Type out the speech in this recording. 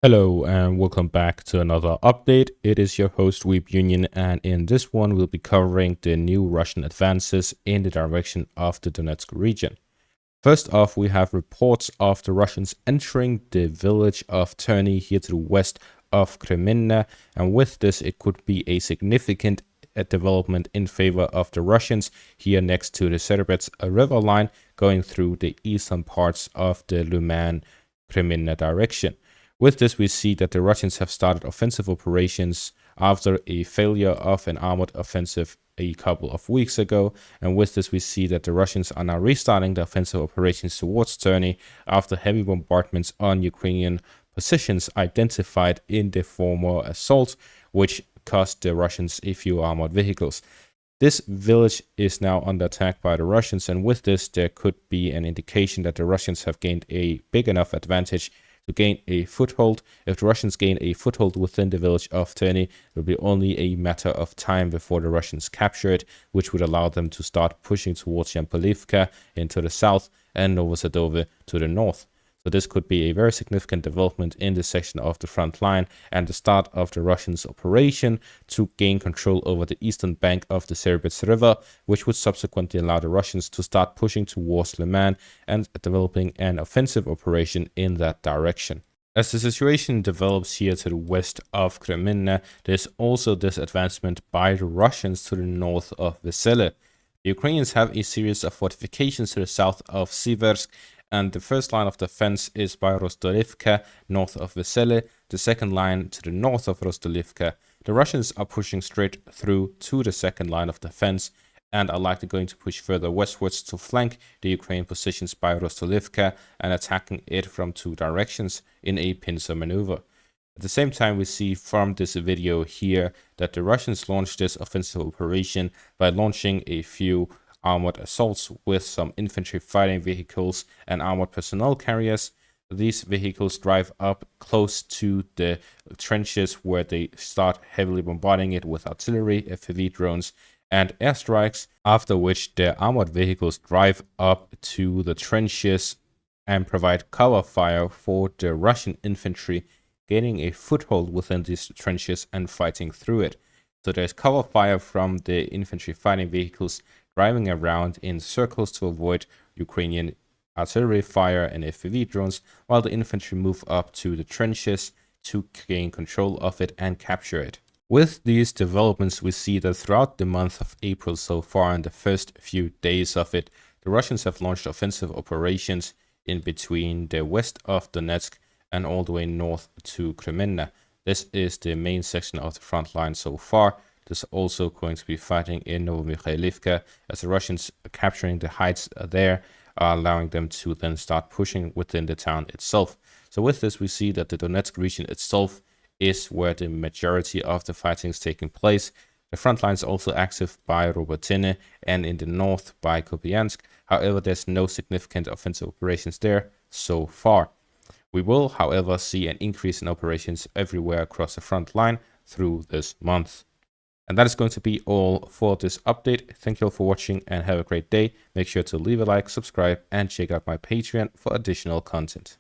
Hello and welcome back to another update. It is your host Weeb Union, and in this one we'll be covering the new Russian advances in the direction of the Donetsk region. First off, we have reports of the Russians entering the village of Terny here to the west of Kreminna, and with this it could be a significant development in favor of the Russians here next to the Serbets river line going through the eastern parts of the Luman-Kreminna direction. With this, we see that the Russians have started offensive operations after a failure of an armored offensive a couple of weeks ago. And with this, we see that the Russians are now restarting the offensive operations towards Terny after heavy bombardments on Ukrainian positions identified in the former assault, which cost the Russians a few armored vehicles. This village is now under attack by the Russians, and with this, there could be an indication that the Russians have gained a big enough advantage to gain a foothold. If the Russians gain a foothold within the village of Terny, it will be only a matter of time before the Russians capture it, which would allow them to start pushing towards Yampolivka into the south and Novosadove to the north. So this could be a very significant development in this section of the front line and the start of the Russians' operation to gain control over the eastern bank of the Serbets River, which would subsequently allow the Russians to start pushing towards Liman and developing an offensive operation in that direction. As the situation develops here to the west of Kreminna, there's also this advancement by the Russians to the north of Vesele. The Ukrainians have a series of fortifications to the south of Siversk, and the first line of defense is by Rostolivka, north of Vesele, the second line to the north of Rostolivka. The Russians are pushing straight through to the second line of defense and are likely going to push further westwards to flank the Ukrainian positions by Rostolivka and attacking it from two directions in a pincer maneuver. At the same time, we see from this video here that the Russians launched this offensive operation by launching a few armored assaults with some infantry fighting vehicles and armored personnel carriers. These vehicles drive up close to the trenches where they start heavily bombarding it with artillery, FPV drones, and airstrikes, after which their armored vehicles drive up to the trenches and provide cover fire for the Russian infantry gaining a foothold within these trenches and fighting through it. So there's cover fire from the infantry fighting vehicles driving around in circles to avoid Ukrainian artillery fire and FPV drones, while the infantry move up to the trenches to gain control of it and capture it. With these developments, we see that throughout the month of April so far and the first few days of it, the Russians have launched offensive operations in between the west of Donetsk and all the way north to Kreminna. This is the main section of the front line so far. There's also going to be fighting in Novomikhailivka, as the Russians capturing the heights there are allowing them to then start pushing within the town itself. So with this, we see that the Donetsk region itself is where the majority of the fighting is taking place. The front line is also active by Robotyne and in the north by Kupiansk. However, there's no significant offensive operations there so far. We will, however, see an increase in operations everywhere across the front line through this month. And that is going to be all for this update. Thank you all for watching and have a great day. Make sure to leave a like, subscribe, and check out my Patreon for additional content.